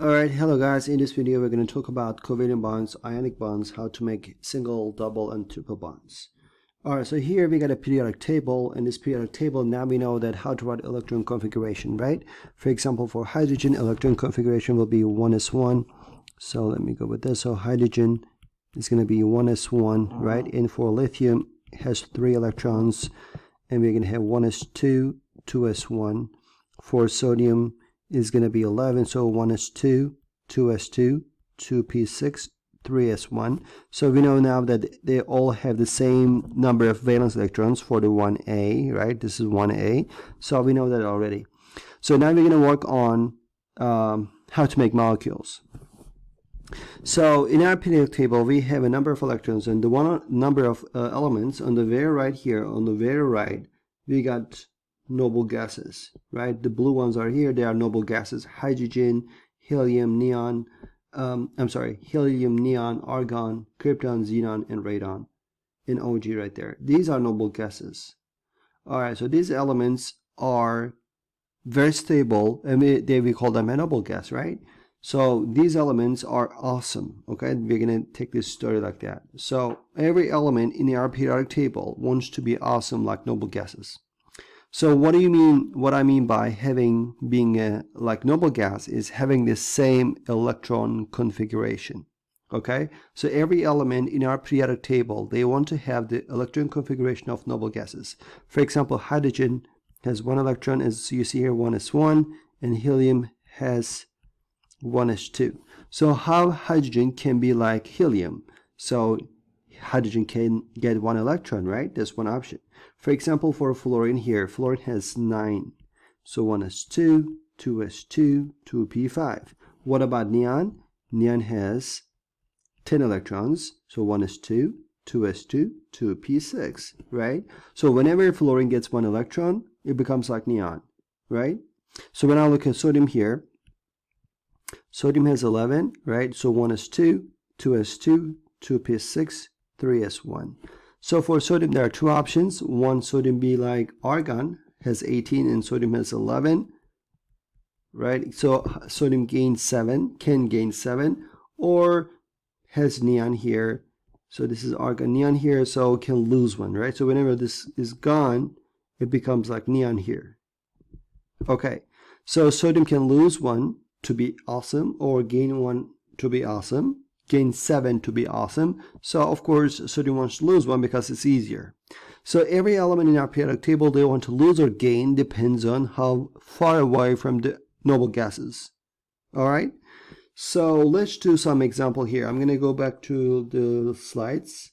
Alright, hello guys. In this video we're going to talk about covalent bonds, ionic bonds, how to make single, double, and triple bonds. Alright, so here we got a periodic table. In this periodic table, now we know that how to write electron configuration, right? For example, for hydrogen, electron configuration will be 1s1. So let me go with this. So hydrogen is going to be 1s1, right? And for lithium, it has 3 electrons, and we're going to have 1s2, 2s1. For sodium is going to be 11, so 1s2, 2s2, 2p6, 3s1. So we know now that they all have the same number of valence electrons for the 1a, right? This is 1a, so we know that already. So now we're going to work on how to make molecules. So in our periodic table we have a number of electrons, and the one number of elements on the very right here, on the very right, we got noble gases, right? The blue ones are here. They are noble gases: hydrogen, helium, neon, helium, neon, argon, krypton, xenon, and radon in Og right there. These are noble gases. All right, so these elements are very stable, and we call them a noble gas, right? So these elements are awesome. Okay, we're gonna take this story like that. So every element in our periodic table wants to be awesome like noble gases. So what do you mean? What I mean by being a like noble gas is having the same electron configuration. Okay, so every element in our periodic table, they want to have the electron configuration of noble gases. For example, hydrogen has 1 electron, as you see here, 1s1, and helium has 1s2. So how hydrogen can be like helium? So hydrogen can get 1 electron, right? That's one option. For example, for fluorine here, fluorine has 9. So 1s2, 2s2, 2p5. What about neon? Neon has 10 electrons. So 1s2, 2s2, 2p6, right? So whenever fluorine gets 1 electron, it becomes like neon, right? So when I look at sodium here, sodium has 11, right? So 1s2, 2s2, 2p6, 3s1. So for sodium, there are 2 options. One, sodium be like argon, has 18, and sodium has 11, right? So sodium gains 7, can gain 7, or has neon here. So this is argon, neon here, so can lose 1, right? So whenever this is gone, it becomes like neon here. Okay, so sodium can lose 1 to be awesome, or gain 1 to be awesome, gain 7 to be awesome. So of course sodium wants to lose 1 because it's easier. So every element in our periodic table, they want to lose or gain, depends on how far away from the noble gases. All right, so let's do some example here. I'm going to go back to the slides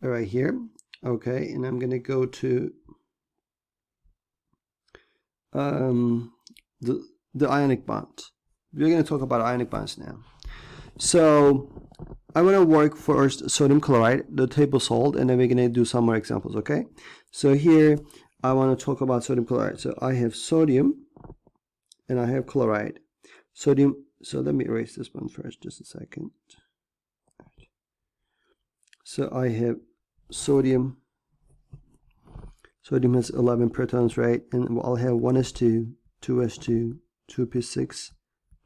right here. Okay, and I'm going to go to the ionic bond. We're going to talk about ionic bonds now. So I'm going to work first sodium chloride, the table salt, and then we're going to do some more examples, okay? So here I want to talk about sodium chloride. So I have sodium and I have chloride. Sodium, so let me erase this one first, just a second. So I have sodium. Sodium has 11 protons, right? And I'll have 1s2, 2s2, 2p6,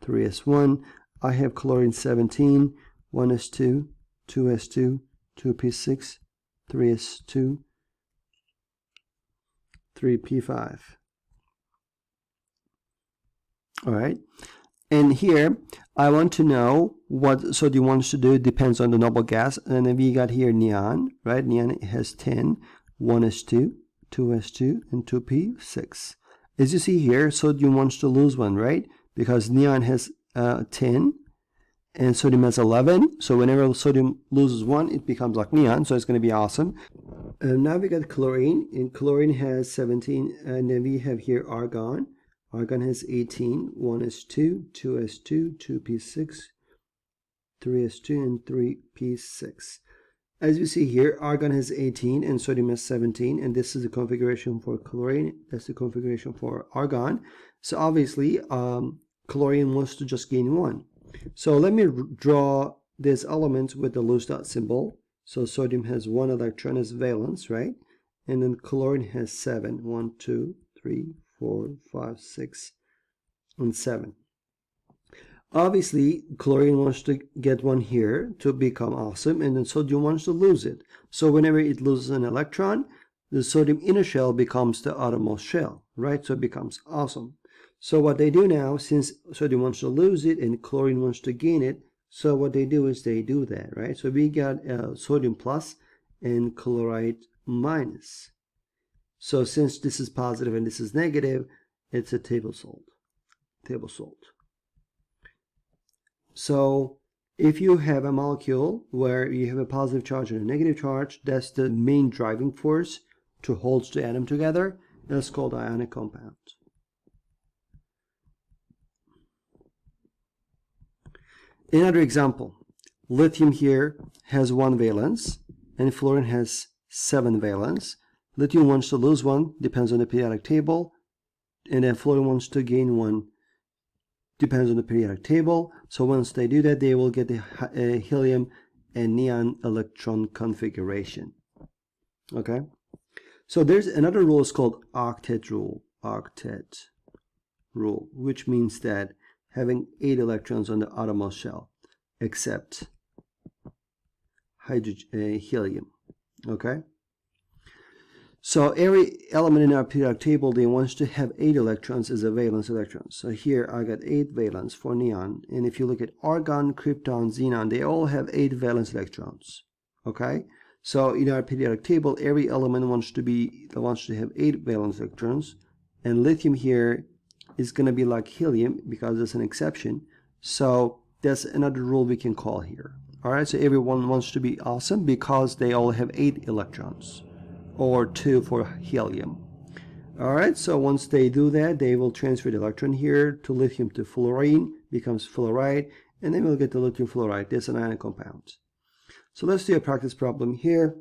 3s1. I have chlorine 17, 1s2, 2s2, 2p6, 3s2, 3p5. All right, and here I want to know what sodium wants to do. It depends on the noble gas. And then we got here neon, right? Neon has 10, 1s2, 2s2, and 2p6. As you see here, sodium wants to lose 1, right? Because neon has 10 and sodium has 11, so whenever sodium loses 1, it becomes like neon, so it's going to be awesome. Now we got chlorine, and chlorine has 17, and then we have here argon. Argon has 18, 1s2, 2s2, 2p6, 3s2, and 3p6. As you see here, argon has 18 and sodium has 17, and this is the configuration for chlorine. That's the configuration for argon. So obviously chlorine wants to just gain 1. So let me draw these elements with the loose dot symbol. So sodium has 1 electron as valence, right? And then chlorine has 7. 1, 2, 3, 4, 5, 6, and 7. Obviously, chlorine wants to get one here to become awesome, and then sodium wants to lose it. So whenever it loses an electron, the sodium inner shell becomes the outermost shell, right? So it becomes awesome. So what they do now, since sodium wants to lose it and chlorine wants to gain it, so what they do is they do that, right? So we got sodium plus and chloride minus. So since this is positive and this is negative, it's a table salt. Table salt. So if you have a molecule where you have a positive charge and a negative charge, that's the main driving force to hold the atom together. That's called ionic compound. Another example, lithium here has 1 valence and fluorine has 7 valence. Lithium wants to lose 1, depends on the periodic table, and then fluorine wants to gain 1, depends on the periodic table. So once they do that, they will get the helium and neon electron configuration. Okay, so there's another rule, it's called octet rule. Octet rule, which means that having 8 electrons on the outermost shell, except helium. Okay, so every element in our periodic table, they wants to have 8 electrons as a valence electron. So here I got 8 valence for neon, and if you look at argon, krypton, xenon, they all have 8 valence electrons. Okay, so in our periodic table, every element wants to have 8 valence electrons, and lithium here is going to be like helium because it's an exception. So that's another rule we can call here. All right, so everyone wants to be awesome because they all have 8 electrons, or 2 for helium. All right, so once they do that, they will transfer the electron here to lithium to fluorine, becomes fluoride, and then we'll get the lithium fluoride. That's an ionic compound. So let's do a practice problem here.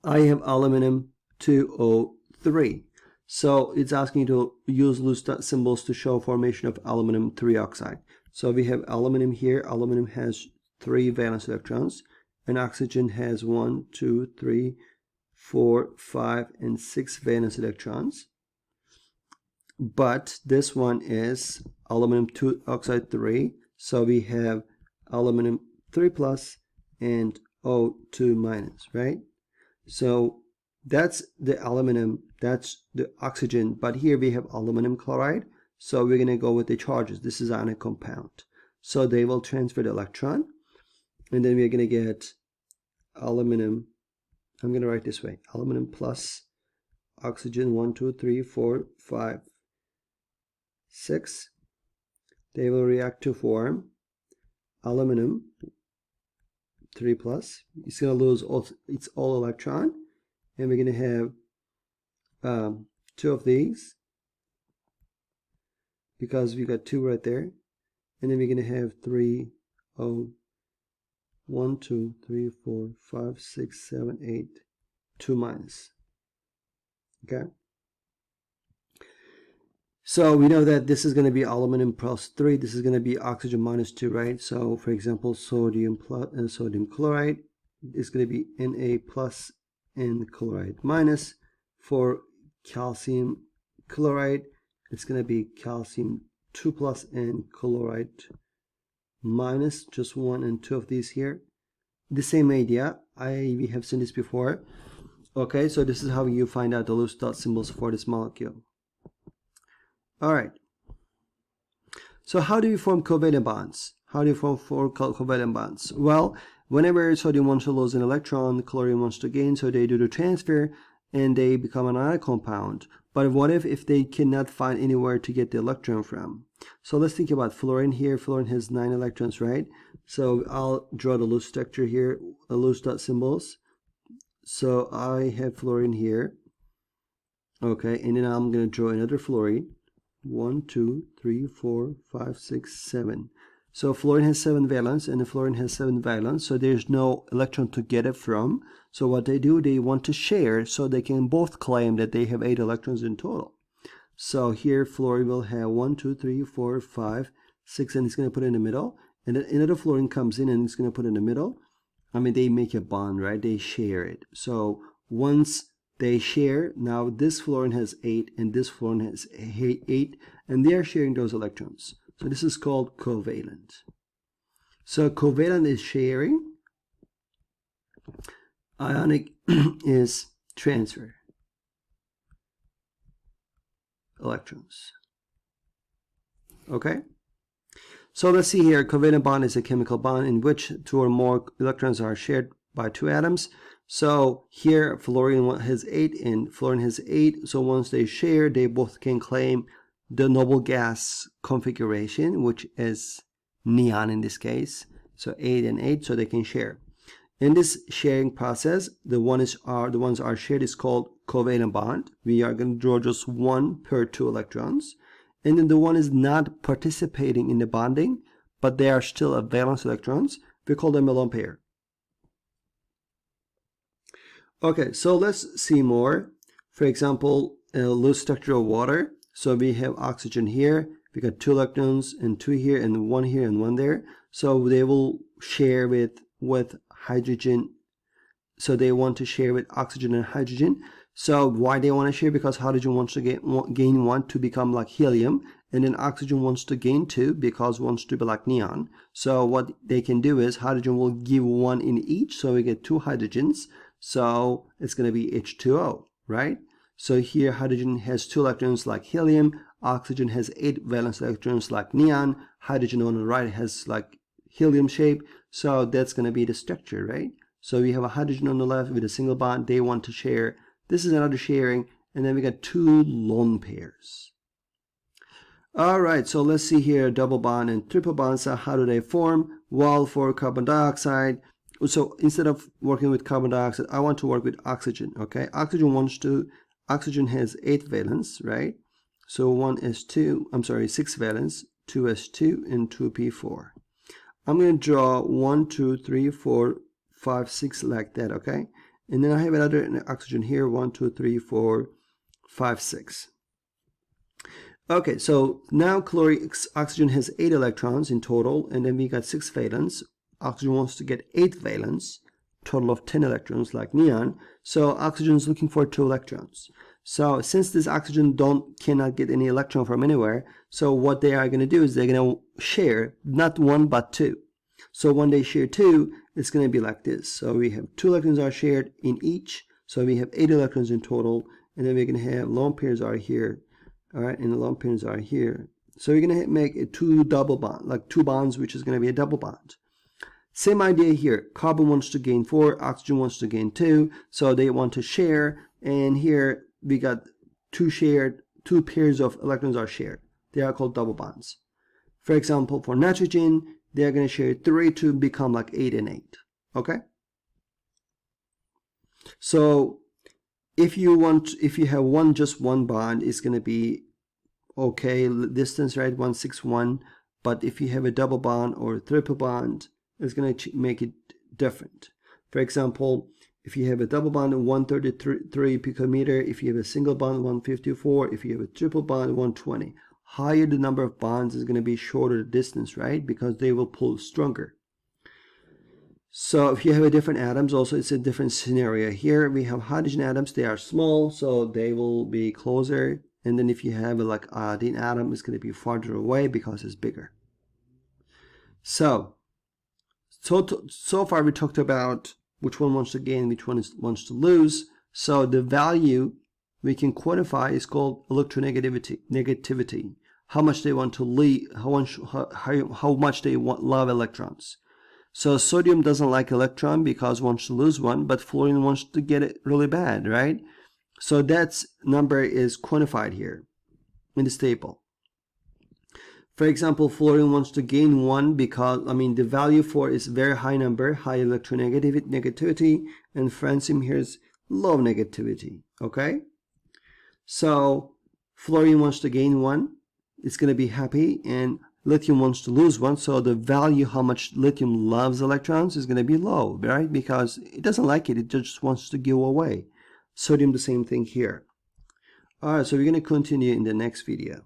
I have aluminum 2O3. So it's asking you to use loose symbols to show formation of aluminum 3 oxide. So we have aluminum here. Aluminum has 3 valence electrons, and oxygen has 1, 2, 3, 4, 5, and 6 valence electrons. But this one is aluminum 2 oxide 3. So we have aluminum 3 plus and O2 minus, right? So that's the aluminum, that's the oxygen, but here we have aluminum chloride, so we're going to go with the charges. This is ionic compound, so they will transfer the electron, and then we're going to get aluminum. I'm going to write this way: aluminum plus oxygen 1, 2, 3, 4, 5, 6. They will react to form aluminum 3 plus. It's going to lose its all electron, and we're going to have 2 of these because we got 2 right there, and then we're going to have 3, 1, 2, 3, 4, 5, 6, 7, 8, 2 minus. Okay, so we know that this is going to be aluminum plus 3, this is going to be oxygen minus 2, right? So for example, sodium plus and sodium chloride is going to be Na plus and chloride minus. For calcium chloride, it's going to be calcium 2 plus and chloride minus, just 1 and 2 of these here. The same idea, we have seen this before. Okay, so this is how you find out the loose dot symbols for this molecule. All right, so how do you form covalent bonds? How do you form 4 covalent bonds? Well, whenever sodium wants to lose an electron, chlorine wants to gain, so they do the transfer and they become an ionic compound. But what if they cannot find anywhere to get the electron from? So let's think about fluorine here. Fluorine has 9 electrons, right? So I'll draw the loose structure here, the loose dot symbols. So I have fluorine here. Okay, and then I'm going to draw another fluorine. 1, 2, 3, 4, 5, 6, 7. So fluorine has 7 valence and the fluorine has 7 valence, so there's no electron to get it from. So what they do, they want to share so they can both claim that they have 8 electrons in total. So here fluorine will have 1, 2, 3, 4, 5, 6, and it's going to put it in the middle. And then another fluorine comes in and it's going to put it in the middle. I mean, they make a bond, right? They share it. So once they share, now this fluorine has 8 and this fluorine has 8, and they are sharing those electrons. This is called covalent. So covalent is sharing, ionic is transfer electrons. Okay? So let's see here, covalent bond is a chemical bond in which two or more electrons are shared by two atoms. So here fluorine has 8 and fluorine has 8. So once they share, they both can claim the noble gas configuration, which is neon in this case. So 8 and 8, so they can share. In this sharing process, the ones are shared is called covalent bond. We are going to draw just one per two electrons. And then the one is not participating in the bonding, but they are still valence electrons. We call them a lone pair. Okay, so let's see more. For example, a loose structure of water. So we have oxygen here. We got 2 electrons and 2 here and 1 here and 1 there. So they will share with hydrogen. So they want to share with oxygen and hydrogen. So why they want to share? Because hydrogen wants to gain 1 to become like helium, and then oxygen wants to gain 2 because wants to be like neon. So what they can do is hydrogen will give 1 in each, so we get 2 hydrogens. So it's going to be H2O, right? So here hydrogen has 2 electrons like helium, oxygen has 8 valence electrons like neon, hydrogen on the right has like helium shape. So that's going to be the structure, right? So we have a hydrogen on the left with a single bond. They want to share. This is another sharing. And then we got 2 lone pairs. All right, so let's see here, double bond and triple bonds. So how do they form? Well, for carbon dioxide, so instead of working with carbon dioxide, I want to work with oxygen, okay? Oxygen has 8 valence, right? So 6 valence, 2s2 and 2p4. I'm going to draw 1, 2, 3, 4, 5, 6 like that, okay? And then I have another oxygen here, 1, 2, 3, 4, 5, 6. Okay, so now oxygen has 8 electrons in total, and then we got 6 valence. Oxygen wants to get 8 valence, total of 10 electrons like neon. So oxygen is looking for 2 electrons. So since this oxygen cannot get any electron from anywhere, so what they are going to do is they're going to share not 1 but 2. So when they share 2, it's going to be like this. So we have 2 electrons are shared in each. So we have 8 electrons in total, and then we're going to have lone pairs are here. All right, and the lone pairs are here. So we're going to make a 2 double bond, like 2 bonds, which is going to be a double bond. Same idea here. Carbon wants to gain 4, oxygen wants to gain 2, so they want to share. And here we got 2 pairs of electrons are shared. They are called double bonds. For example, for nitrogen, they are going to share 3 to become like 8 and 8. Okay? So if you have just one bond, it's going to be okay distance, right? 161. But if you have a double bond or a triple bond, it's going to make it different. For example, if you have a double bond, 133 picometer. If you have a single bond, 154. If you have a triple bond, 120. Higher the number of bonds is going to be shorter the distance, right? Because they will pull stronger. So if you have a different atoms, also it's a different scenario. Here we have hydrogen atoms. They are small, so they will be closer. And then if you have like iodine atom, it's going to be farther away because it's bigger. So far we talked about which one wants to gain, which one wants to lose. So the value we can quantify is called electronegativity. How much they want to leave, how much they love electrons. So sodium doesn't like electron because it wants to lose one, but fluorine wants to get it really bad, right? So that number is quantified here in this table. For example, fluorine wants to gain 1 because, the value for is very high number, high electronegativity, and francium here is low negativity, okay? So fluorine wants to gain 1, it's going to be happy, and lithium wants to lose 1, so the value how much lithium loves electrons is going to be low, right? Because it doesn't like it just wants to give away. Sodium, the same thing here. All right, so we're going to continue in the next video.